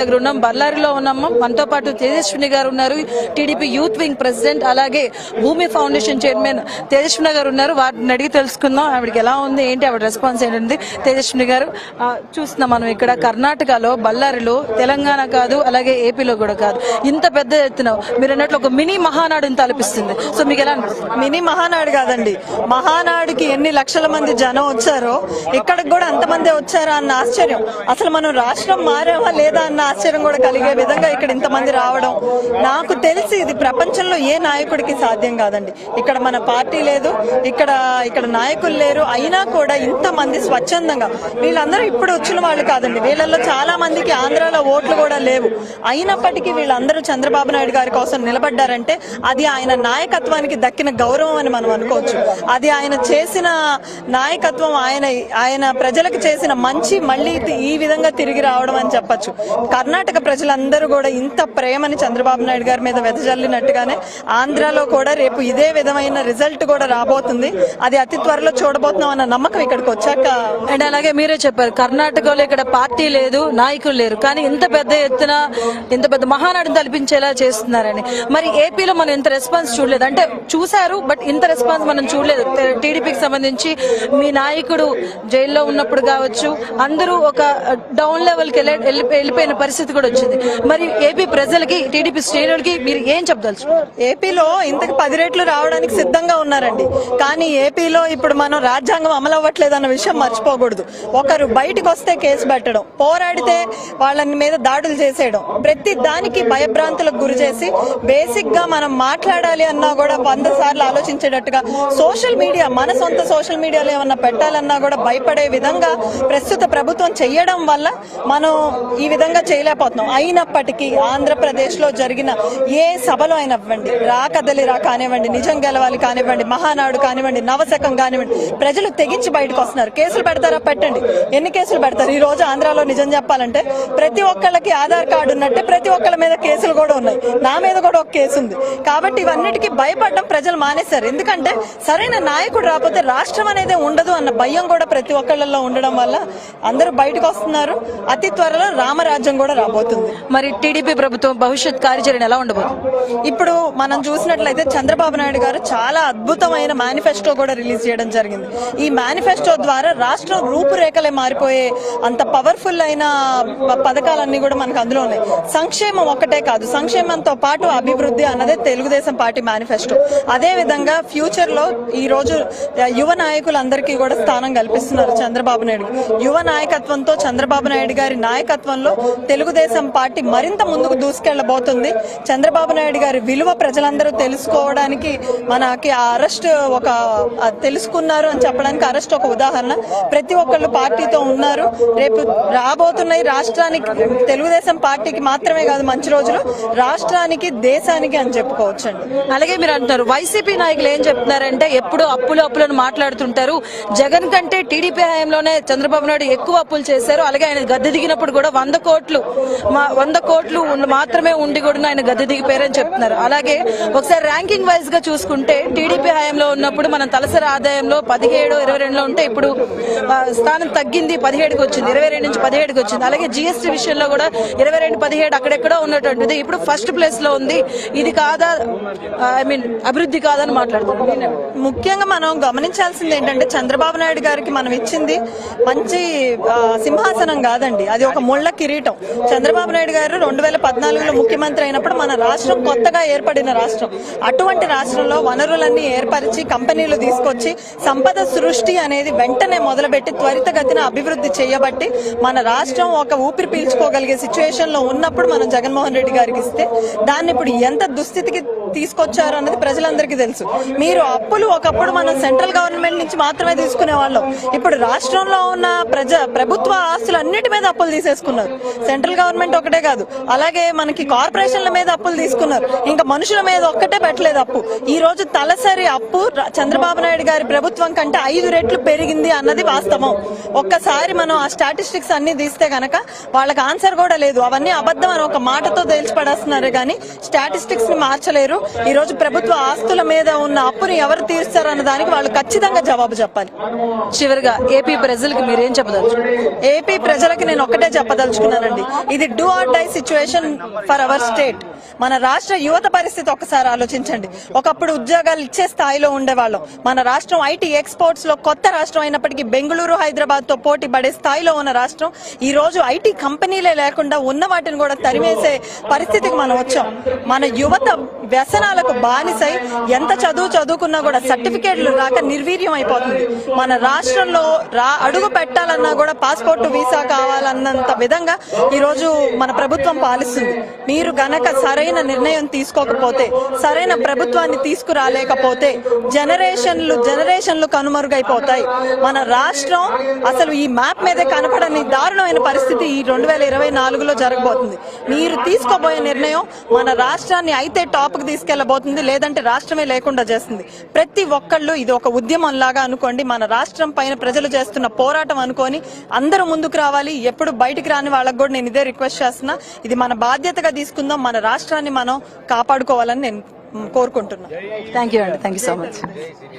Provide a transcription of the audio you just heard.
దగ్గర ఉన్నాం, బళ్ళారిలో ఉన్నాము. మనతో పాటు తేజస్విని గారు ఉన్నారు, టీడీపీ యూత్ వింగ్ ప్రెసిడెంట్, అలాగే భూమి ఫౌండేషన్ చైర్మన్ తేజస్విని గారు ఉన్నారు. వారిని అడిగి తెలుసుకుందాం ఆవిడకి ఎలా ఉంది, ఏంటి ఆవిడ రెస్పాన్స్ ఏంటంది. తేజస్విని గారు, చూస్తున్నాం మనం ఇక్కడ కర్ణాటకలో బళ్ళారిలో, తెలంగాణ కాదు అలాగే ఏపీలో కూడా కాదు, ఇంత పెద్ద ఎత్తున మీరు అన్నట్లు ఒక మినీ మహానాడుని తలపిస్తుంది. సో మీకు ఎలా అనిపిస్తుంది? మినీ మహానాడు కాదండి, మహానాడుకి ఎన్ని లక్షల మంది జనం వచ్చారో ఇక్కడికి కూడా అంతమంది వచ్చారా అన్న ఆశ్చర్యం. అసలు మనం రాష్ట్రం మారేమా లేదా అన్న ఆశ్చర్యం కూడా కలిగే విధంగా ఇక్కడ ఇంతమంది రావడం, నాకు తెలిసి ఇది ప్రపంచంలో ఏ నాయకుడికి సాధ్యం కాదండి. ఇక్కడ మన పార్టీ లేదు, ఇక్కడ నాయకులు లేరు, అయినా కూడా ఇంతమంది స్వచ్ఛందంగా, వీళ్ళందరూ ఇప్పుడు వచ్చిన వాళ్ళు కాదండి, వీళ్ళల్లో చాలా మందికి ఆంధ్రాలో ఓట్లు కూడా లేవు, అయినప్పటికీ వీళ్ళందరూ చంద్రబాబు నాయుడు గారి కోసం నిలబడ్డారంటే అది ఆయన నాయకత్వానికి దక్కిన గౌరవం అని మనం అనుకోవచ్చు. అది ఆయన చేసిన నాయకత్వం, ఆయన ప్రజలకు చేసిన మంచి మళ్ళీ ఈ విధంగా తిరిగి రావడం అని చెప్పచ్చు. కర్ణాటక ప్రజలందరూ కూడా ఇంత ప్రేమని చంద్రబాబు నాయుడు గారి మీద వెదజల్లినట్టుగానే ఆంధ్రాలో కూడా రేపు ఇదే విధమైన రిజల్ట్ కూడా రాబోతుంది. అది అతి త్వరలో చూడబోతున్నాం అన్న నమ్మకం ఇక్కడికి వచ్చాక. అండ్ అలాగే మీరే చెప్పారు, కర్ణాటకలో ఇక్కడ పార్టీ లేదు, నాయకులు లేరు, కానీ ఇంత పెద్ద ఎత్తున ఇంత పెద్ద మహానాడుని తలపించేలా చేస్తున్నారని. మరి ఏపీలో మనం ఇంత రెస్పాన్స్ చూడలేదు, అంటే చూశారు బట్ ఇంత రెస్పాన్స్ మనం చూడలేదు. టీడీపీకి సంబంధించి మీ నాయకుడు జైల్లో ఉన్నప్పుడు కావచ్చు, అందరూ ఒక డౌన్ లెవెల్కి వెళ్ళిపోయిన పరిస్థితి కూడా వచ్చింది. మరి ఏపీ ప్రజలకి, టీడీపీ శ్రేణులకి మీరు ఏం చెప్పదలుచు? ఏపీలో ఇంతకు 10 రెట్లు రావడానికి సిద్ధంగా ఉన్నారండి, కానీ ఏపీలో ఇప్పుడు మనం రాజ్యాంగం అమలు అవ్వట్లేదు అన్న విషయం మర్చిపోకూడదు. ఒకరు బయటకు వస్తే కేసు పెట్టడం, పోరాడితే వాళ్ళని మీద దాడులు చేసేయడం, ప్రతి దానికి భయభ్రాంతులకు గురి చేసి బేసిక్ గా మనం మాట్లాడాలి అన్నా కూడా 100 సార్లు ఆలోచించేటట్టుగా సోషల్ మీడియా, మన సొంత సోషల్ మీడియాలో ఏమన్నా పెట్టాలన్నా కూడా భయపడే విధంగా ప్రస్తుత ప్రభుత్వం చెయ్యడం వల్ల మనం ఈ విధంగా చేయలేకపోతున్నాం. అయినప్పటికీ ఆంధ్రప్రదేశ్ లో జరిగిన ఏ సభలో అయినా ఇవ్వండి, రా కదలి రా కానివ్వండి, నిజం గెలవాలి కానివ్వండి, మహానాడు కానివ్వండి, నవశకం కానివ్వండి, ప్రజలు తెగించి బయటకు వస్తున్నారు. కేసులు పెడతారా? పెట్టండి, ఎన్ని కేసులు పెడతారు? ఈ రోజు ఆంధ్రాలో నిజం చెప్పాలంటే ప్రతి ఒక్కళ్ళకి ఆధార్ కార్డు ఉన్నట్టే ప్రతి ఒక్కళ్ళ మీద కేసులు కూడా ఉన్నాయి, నా మీద కూడా ఒక కేసు ఉంది. కాబట్టి ఇవన్నిటికీ భయపడడం ప్రజలు మానేశారు. ఎందుకంటే సరైన నాయకుడు రాకపోతే రాష్ట్రం అనేది ఉండదు అన్న భయం కూడా ప్రతి ఒక్కళ్ళలో ఉండడం వల్ల అందరూ బయటకు వస్తున్నారు. అతి త్వరలో రామరాజ్యం కూడా రాబోతుంది. మరి టీడీపీ ప్రభుత్వం భవిష్యత్ కార్యాచరణ ఎలా ఉండబోతుంది? ఇప్పుడు మనం చూసినట్లయితే చంద్రబాబు నాయుడు గారు చాలా అద్భుతమైన మేనిఫెస్టో కూడా రిలీజ్ చేయడం జరిగింది. ఈ మేనిఫెస్టో ద్వారా రాష్ట్రం రూపురేఖలే మారిపోయే అంత పవర్ఫుల్ అయిన పథకాలన్నీ కూడా మనకు అందులో ఉన్నాయి. సంక్షేమం ఒక్కటే కాదు, సంక్షేమంతో పాటు అభివృద్ధి అన్నదే తెలుగుదేశం పార్టీ మేనిఫెస్టో. అదే విధంగా ఫ్యూచర్ లో ఈ రోజు యువ నాయకులందరికీ కూడా స్థానం కల్పిస్తున్నారు చంద్రబాబు నాయుడు. యువ నాయకత్వంతో, చంద్రబాబు నాయుడు గారి నాయకత్వంలో తెలుగుదేశం పార్టీ మరింత ముందుకు దూసుకెళ్లబోతుంది. చంద్రబాబు నాయుడు గారి విలువ ప్రజలందరూ తెలుసుకోవడానికి మనకి ఆ అరెస్ట్ తెలుసుకున్నారు అని చెప్పడానికి అరెస్ట్ ఒక ఉదాహరణ. ప్రతి ఒక్కళ్ళు పార్టీతో ఉన్నారు. రేపు రాబోతున్నాయి రాష్ట్రానికి, తెలుగుదేశం పార్టీకి మాత్రమే కాదు మంచి రోజులు, రాష్ట్రానికి, దేశానికి అని చెప్పుకోవచ్చండి. అలాగే మీరు అంటున్నారు వైసీపీ నాయకులు ఏం చెప్తున్నారంటే ఎప్పుడు అప్పులను మాట్లాడుతుంటారు. జగన్ కంటే టీడీపీ హయాంలోనే చంద్రబాబు నాయుడు ఎక్కువ అప్పులు చేశారు. అలాగే ఆయన గద్దె దిగినప్పుడు కూడా 100 కోట్లు మాత్రమే ఉండి కూడా ఆయన గద్దె దిగిపోయారని చెప్తున్నారు. అలాగే ఒకసారి ర్యాంకింగ్ వైజ్ గా చూసుకుంటే టీడీపీ హయాంలో ఉన్నప్పుడు మనం తలసరి ఆదాయంలో 17, 22లో ఉంటే ఇప్పుడు స్థానం తగ్గింది, 17కి వచ్చింది, 22 నుంచి 17కి వచ్చింది. అలాగే జిఎస్టీ విషయంలో కూడా 22, 17 అక్కడెక్కడో ఉన్నటువంటిది ఇప్పుడు ఫస్ట్ ప్లేస్ లో ఉంది. ఇది కాదా, అభివృద్ధి కాదని మాట్లాడుతున్నాం. ముఖ్యంగా మనం గమనించాల్సింది ఏంటంటే చంద్రబాబు నాయుడు గారికి మనం ఇచ్చింది మంచి సింహాసనం కాదండి, అది ఒక ముళ్ళ కిరీటం. చంద్రబాబు నాయుడు గారు 2014లో ముఖ్యమంత్రి అయినప్పుడు మన రాష్ట్రం కొత్తగా ఏర్పడిన రాష్ట్రం. అటువంటి రాష్ట్రంలో వనరులన్నీ ఏర్పరిచి కంపెనీలు తీసుకొచ్చి సంపద సృష్టి అనేది వెంటనే మొదలుపెట్టి త్వరితగతిన అభివృద్ధి చేయబట్టి మన రాష్ట్రం ఒక ఊపిరి పీల్చుకోగలిగే సిచ్యువేషన్ లో ఉన్నప్పుడు మనం జగన్మోహన్ రెడ్డి గారికి ఇస్తే దాన్ని ఇప్పుడు ఎంత దుస్థితికి తీసుకొచ్చారు అన్నది ప్రజలందరికీ తెలుసు. మీరు అప్పులు ఒకప్పుడు మనం సెంట్రల్ గవర్నమెంట్ నుంచి మాత్రమే తీసుకునే వాళ్ళం, ఇప్పుడు రాష్ట్రంలో ఉన్న ప్రభుత్వ ఆస్తులు అన్నిటి మీద అప్పులు తీసేసుకున్నారు. సెంట్రల్ గవర్నమెంట్ ఒకటే కాదు, అలాగే మనకి కార్పొరేషన్ల మీద అప్పులు తీసుకున్నారు. ఇంకా మనుషుల మీద ఒక్కటే పెట్టలేదు అప్పు. ఈ రోజు తలసరి అప్పు చంద్రబాబు నాయుడు గారి ప్రభుత్వం కంటే 5 రెట్లు పెరిగింది అన్నది వాస్తవం. ఒక్కసారి మనం ఆ స్టాటిస్టిక్స్ అన్ని తీస్తే గనక వాళ్ళకి ఆన్సర్ కూడా లేదు, అవన్నీ అబద్ధం అని ఒక మాటతో తేల్చిపడేస్తున్నారు కానీ స్టాటిస్టిక్స్ ని మార్చలేరు. ఈ రోజు ప్రభుత్వ ఆస్తుల మీద ఉన్న అప్పుని ఎవరు తీరుస్తారన్న దానికి వాళ్ళు ఖచ్చితంగా జవాబు చెప్పాలి. చివరిగా ఏపీ ప్రజలకు మీరేం చెప్పదలుచుకున్నారు? ఏపీ ప్రజలకి నేను ఒక్కటే చెప్పదలుచుకున్నానండి, ఇది do or die situation for our state. మన రాష్ట్ర యువత పరిస్థితి ఒక్కసారి ఆలోచించండి. ఒకప్పుడు ఉద్యోగాలు ఇచ్చే స్థాయిలో ఉండేవాళ్ళం. మన రాష్ట్రం ఐటీ ఎక్స్పోర్ట్స్ లో కొత్త రాష్ట్రం అయినప్పటికీ బెంగళూరు, హైదరాబాద్ తో పోటీ పడే స్థాయిలో ఉన్న రాష్ట్రం. ఈ రోజు ఐటీ కంపెనీలే లేకుండా ఉన్న వాటిని కూడా తరిమేసే పరిస్థితికి మనం వచ్చాం. మన యువత వ్యసనాలకు బానిసై ఎంత చదువుకున్నా కూడా సర్టిఫికేట్లు రాక నిర్వీర్యం అయిపోతుంది. మన రాష్ట్రంలో అడుగు పెట్టాలన్నా కూడా పాస్పోర్ట్, వీసా కావాలన్నంత విధంగా ఈ రోజు మన ప్రభుత్వం పాలిస్తుంది. మీరు గనక సరైన నిర్ణయం తీసుకోకపోతే, సరైన ప్రభుత్వాన్ని తీసుకురాలేకపోతే జనరేషన్లు కనుమరుగైపోతాయి. మన రాష్ట్రం అసలు ఈ మ్యాప్ మీదే కనపడని దారుణమైన పరిస్థితి ఈ 2024లో జరగబోతుంది. మీరు తీసుకోబోయే నిర్ణయం మన రాష్ట్రాన్ని అయితే టాప్ కు తీసుకెళ్లబోతుంది, లేదంటే రాష్ట్రమే లేకుండా చేస్తుంది. ప్రతి ఒక్కళ్ళు ఇది ఒక ఉద్యమం లాగా అనుకోండి. మన రాష్ట్రం పైన ప్రజలు చేస్తున్న పోరాటం అనుకొని అందరూ ముందుకు రావాలి. ఎప్పుడు బయటికి రాని వాళ్ళకు కూడా నేను ఇదే రిక్వెస్ట్ చేస్తున్నా. ఇది మన బాధ్యతగా తీసుకుందాం, మన రాష్ట్రాన్ని మనం కాపాడుకోవాలని నేను కోరుకుంటున్నా. థ్యాంక్ యూ అండి, థ్యాంక్ యూ సో మచ్.